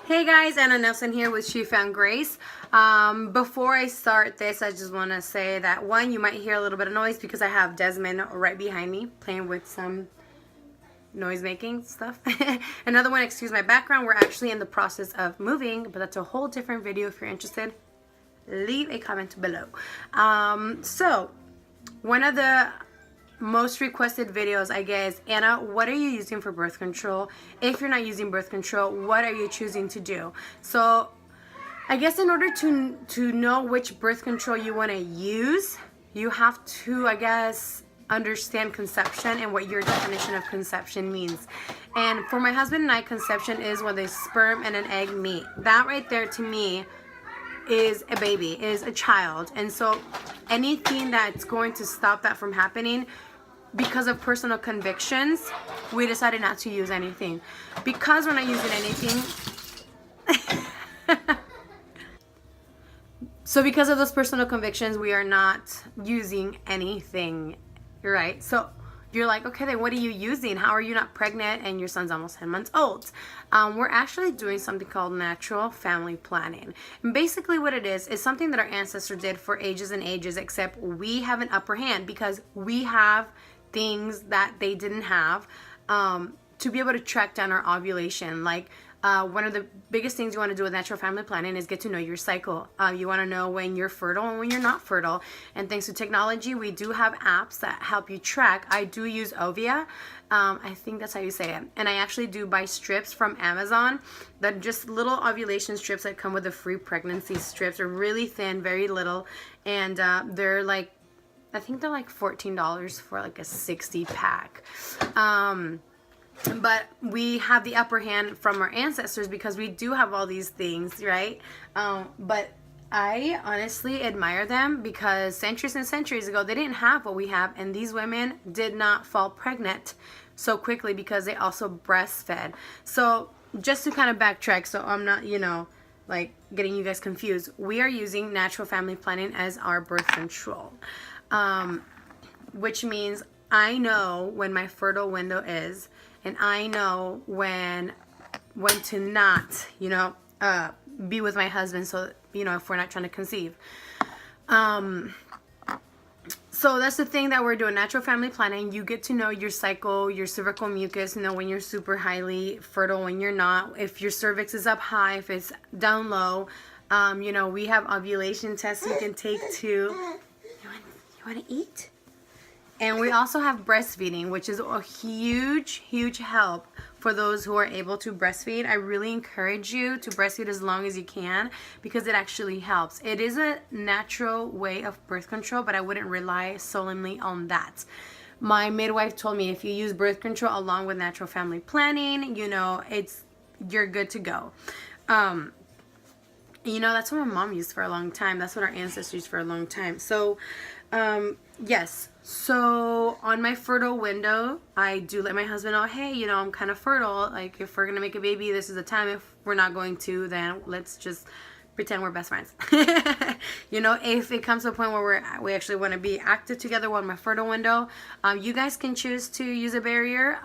Hey guys, Anna Nelson here with She Found Grace. Before I start this, I just want to say that one, you might hear a little bit of noise because I have Desmond right behind me playing with some noise making stuff. Another one, excuse my background, we're actually in the process of moving, but that's a whole different video. If you're interested, leave a comment below. So one of the most requested videos I get is, Anna, what are you using for birth control? If you're not using birth control, what are you choosing to do? So I guess in order to know which birth control you want to use, you have to, I guess, understand conception and what your definition of conception means. And for my husband and I, conception is when the sperm and an egg meet. That right there to me is a baby, is a child. And so anything that's going to stop that from happening, because of personal convictions, we decided not to use anything. Because we're not using anything, so because of those personal convictions, we are not using anything, right? So you're like, okay, then what are you using? How are you not pregnant and your son's almost 10 months old? We're actually doing something called natural family planning. And basically what it is something that our ancestors did for ages and ages, except we have an upper hand because we have things that they didn't have, to be able to track down our ovulation. Like one of the biggest things you want to do with natural family planning is get to know your cycle. You want to know when you're fertile and when you're not fertile. And thanks to technology, we do have apps that help you track. I do use Ovia. I think that's how you say it. And I actually do buy strips from Amazon that are just little ovulation strips that come with the free pregnancy strips. They're really thin, very little. And they're like, I think they're like $14 for like a 60 pack. But we have the upper hand from our ancestors because we do have all these things, right? But I honestly admire them because centuries and centuries ago, they didn't have what we have. And these women did not fall pregnant so quickly because they also breastfed. So just to kind of backtrack, so I'm not, like getting you guys confused, we are using natural family planning as our birth control. Which means I know when my fertile window is, and I know when to not, be with my husband. So, if we're not trying to conceive. So that's the thing that we're doing, natural family planning. You get to know your cycle, your cervical mucus, know when you're super highly fertile, when you're not, if your cervix is up high, if it's down low. We have ovulation tests you can take too. You want to eat? And we also have breastfeeding, which is a huge, huge help for those who are able to breastfeed. I really encourage you to breastfeed as long as you can because it actually helps. It is a natural way of birth control, but I wouldn't rely solely on that. My midwife told me if you use birth control along with natural family planning, you're good to go. That's what my mom used for a long time. That's what our ancestors used for a long time. So, yes. So on my fertile window, I do let my husband know, hey, I'm kind of fertile. Like if we're going to make a baby, this is the time. If we're not going to, then let's just pretend we're best friends. If it comes to a point where we actually want to be active together on my fertile window, you guys can choose to use a barrier.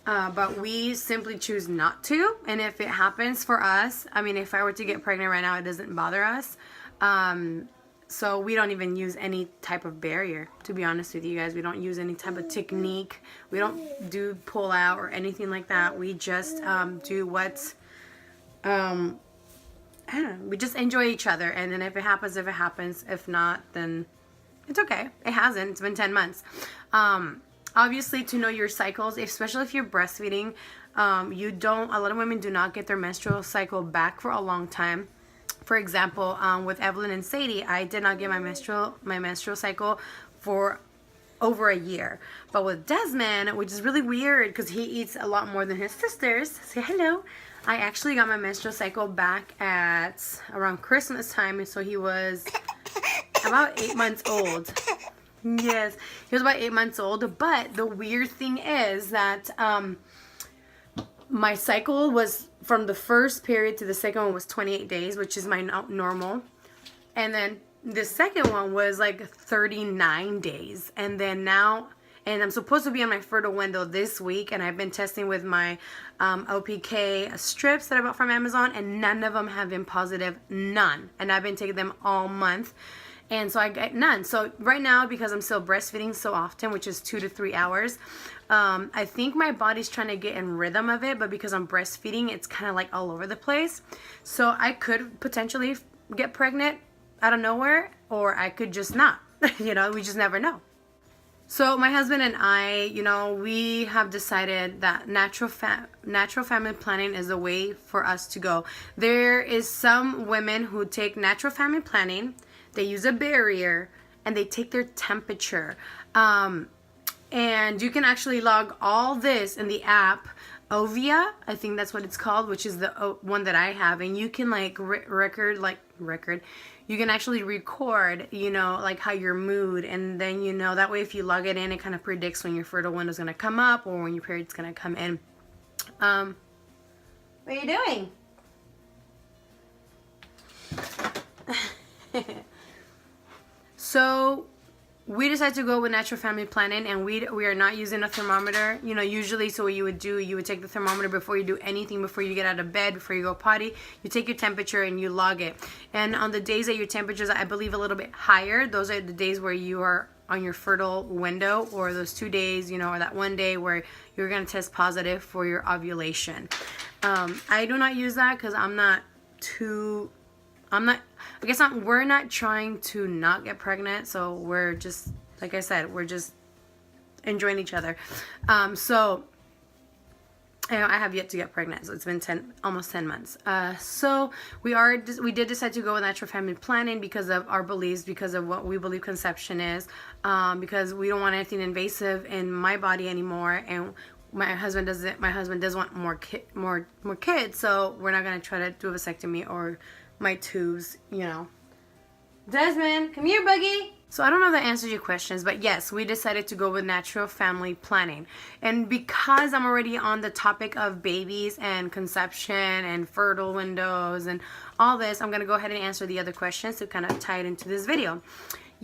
But we simply choose not to. And if it happens for us, if I were to get pregnant right now, it doesn't bother us. So we don't even use any type of barrier, to be honest with you guys. We don't use any type of technique. We don't do pull out or anything like that. We just do what's, I don't know. We just enjoy each other. And then if it happens, if it happens. If not, then it's okay. It hasn't. It's been 10 months. Obviously, to know your cycles, especially if you're breastfeeding, a lot of women do not get their menstrual cycle back for a long time. For example, with Evelyn and Sadie, I did not get my menstrual cycle for over a year. But with Desmond, which is really weird because he eats a lot more than his sisters, say hello, I actually got my menstrual cycle back at around Christmas time, and so he was about 8 months old. Yes, he was about 8 months old. But the weird thing is that my cycle was from the first period to the second one was 28 days, which is my normal. And then the second one was like 39 days. And then now and I'm supposed to be on my fertile window this week, and I've been testing with my OPK strips that I bought from Amazon, and none of them have been positive, none, and I've been taking them all month. And so I get none. So right now, because I'm still breastfeeding so often, which is 2 to 3 hours, I think my body's trying to get in rhythm of it, but because I'm breastfeeding, it's kind of like all over the place. So I could potentially get pregnant out of nowhere, or I could just not. You know, we just never know. So my husband and I, you know, we have decided that natural family planning is the way for us to go. There is some women who take natural family planning, they use a barrier, and they take their temperature. And you can actually log all this in the app, Ovia, I think that's what it's called, which is the one that I have. And you can like record. You can actually record, you know, like how your mood, and then, you know, that way if you log it in, it kind of predicts when your fertile window is going to come up or when your period's going to come in. What are you doing? So we decided to go with natural family planning, and we are not using a thermometer. You know, usually, so what you would do, you would take the thermometer before you do anything, before you get out of bed, before you go potty. You take your temperature and you log it. And on the days that your temperatures, I believe, a little bit higher, those are the days where you are on your fertile window, or those 2 days, you know, or that one day where you're going to test positive for your ovulation. I do not use that because we're not trying to not get pregnant, so we're just, like I said, we're just enjoying each other. So, you know, I have yet to get pregnant, so it's been almost 10 months. So we did decide to go with natural family planning because of our beliefs, because of what we believe conception is, because we don't want anything invasive in my body anymore, and my husband does want more kids, so we're not gonna try to do a vasectomy or my tubes, you know. Desmond, come here, Buggy. So I don't know if that answers your questions, but yes, we decided to go with natural family planning. And because I'm already on the topic of babies and conception and fertile windows and all this, I'm going to go ahead and answer the other questions to kind of tie it into this video.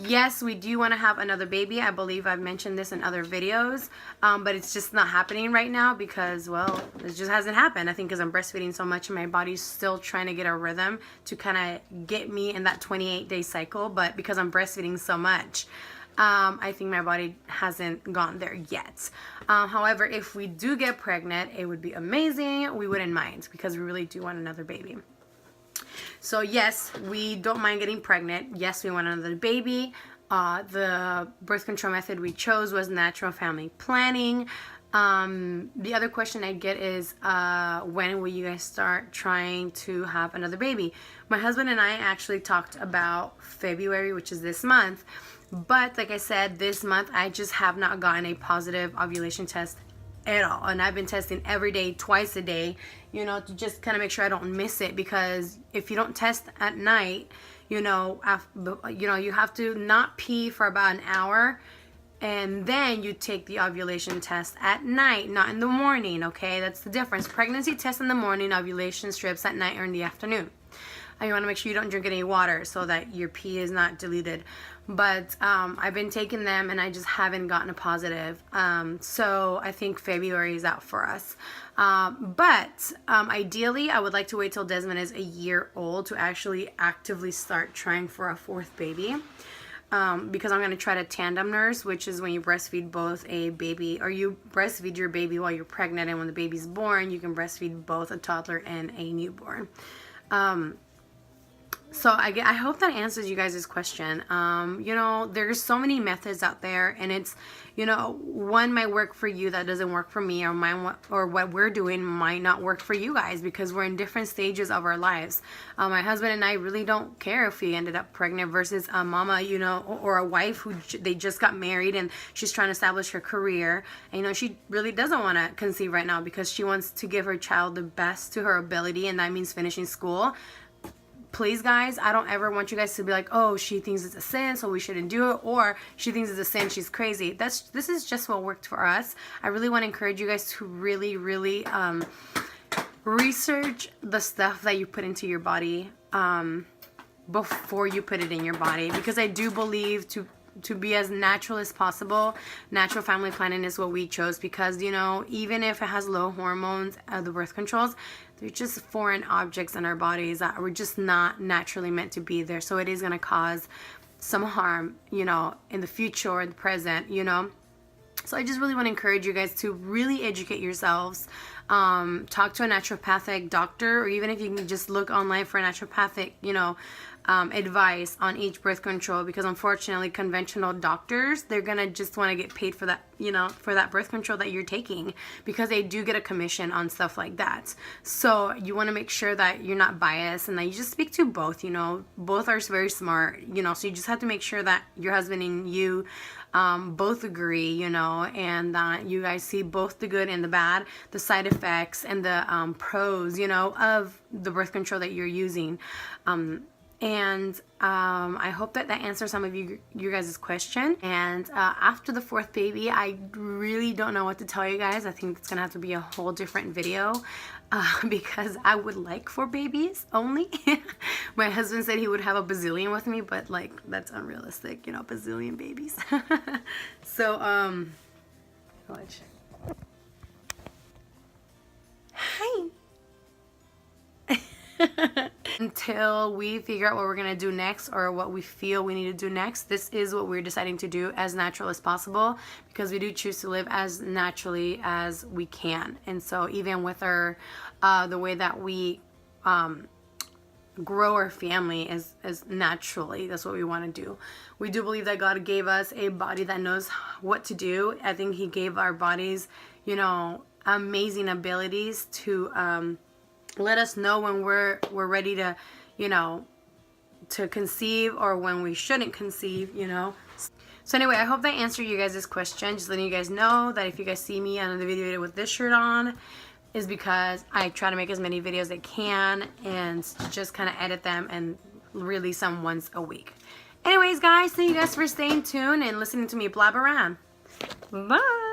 Yes, we do want to have another baby. I believe I've mentioned this in other videos, but it's just not happening right now because, well, it just hasn't happened. I think because I'm breastfeeding so much and my body's still trying to get a rhythm to kind of get me in that 28-day cycle, but because I'm breastfeeding so much, I think my body hasn't gone there yet. However, if we do get pregnant, it would be amazing. We wouldn't mind because we really do want another baby. So yes, we don't mind getting pregnant. Yes, we want another baby. The birth control method we chose was natural family planning. The other question I get is, when will you guys start trying to have another baby? My husband and I actually talked about February, which is this month. But like I said, this month I just have not gotten a positive ovulation test at all, and I've been testing every day, twice a day, you know, to just kind of make sure I don't miss it, because if you don't test at night, you know, you have to not pee for about an hour, and then you take the ovulation test at night, not in the morning. Okay, that's the difference. Pregnancy test in the morning, ovulation strips at night or in the afternoon. You want to make sure you don't drink any water so that your pee is not diluted. But I've been taking them and I just haven't gotten a positive. So I think February is out for us. But ideally, I would like to wait till Desmond is a year old to actually actively start trying for a fourth baby. Because I'm going to try to tandem nurse, which is when you breastfeed both a baby, or you breastfeed your baby while you're pregnant, and when the baby's born, you can breastfeed both a toddler and a newborn. So I hope that answers you guys' question. You know, there's so many methods out there, and it's, you know, one might work for you that doesn't work for me, or what we're doing might not work for you guys, because we're in different stages of our lives. My husband and I really don't care if we ended up pregnant versus a mama, you know, or a wife who they just got married and she's trying to establish her career. And, you know, she really doesn't want to conceive right now because she wants to give her child the best to her ability, and that means finishing school. Please, guys, I don't ever want you guys to be like, oh, she thinks it's a sin, so we shouldn't do it, or she thinks it's a sin, she's crazy. This is just what worked for us. I really want to encourage you guys to really, really research the stuff that you put into your body before you put it in your body, because I do believe to be as natural as possible. Natural family planning is what we chose because, you know, even if it has low hormones, the birth controls, they're just foreign objects in our bodies that were just not naturally meant to be there. So it is going to cause some harm, you know, in the future or the present, you know. So I just really want to encourage you guys to really educate yourselves. Talk to a naturopathic doctor, or even if you can just look online for a naturopathic, you know, advice on each birth control, because unfortunately conventional doctors, they're gonna just want to get paid for that, you know, for that birth control that you're taking, because they do get a commission on stuff like that. So you want to make sure that you're not biased and that you just speak to both, you know. Both are very smart, you know, so you just have to make sure that your husband and you both agree, you know, and that you guys see both the good and the bad, the side effects and the pros, you know, of the birth control that you're using. I hope that answers some of you guys' question. And after the 4th baby, I really don't know what to tell you guys. I think it's gonna have to be a whole different video because I would like 4 babies only. My husband said he would have a bazillion with me, but like that's unrealistic, you know, bazillion babies. So watch. Hi. Until we figure out what we're gonna do next, or what we feel we need to do next, this is what we're deciding to do, as natural as possible, because we do choose to live as naturally as we can. And so even with our the way that we grow our family as naturally, that's what we want to do. We do believe that God gave us a body that knows what to do. I think he gave our bodies, you know, amazing abilities to let us know when we're ready to, you know, to conceive, or when we shouldn't conceive, you know. So anyway, I hope that answered you guys' question. Just letting you guys know that if you guys see me on the video with this shirt on, is because I try to make as many videos as I can and just kind of edit them and release them once a week. Anyways, guys, thank you guys for staying tuned and listening to me blab around. Bye.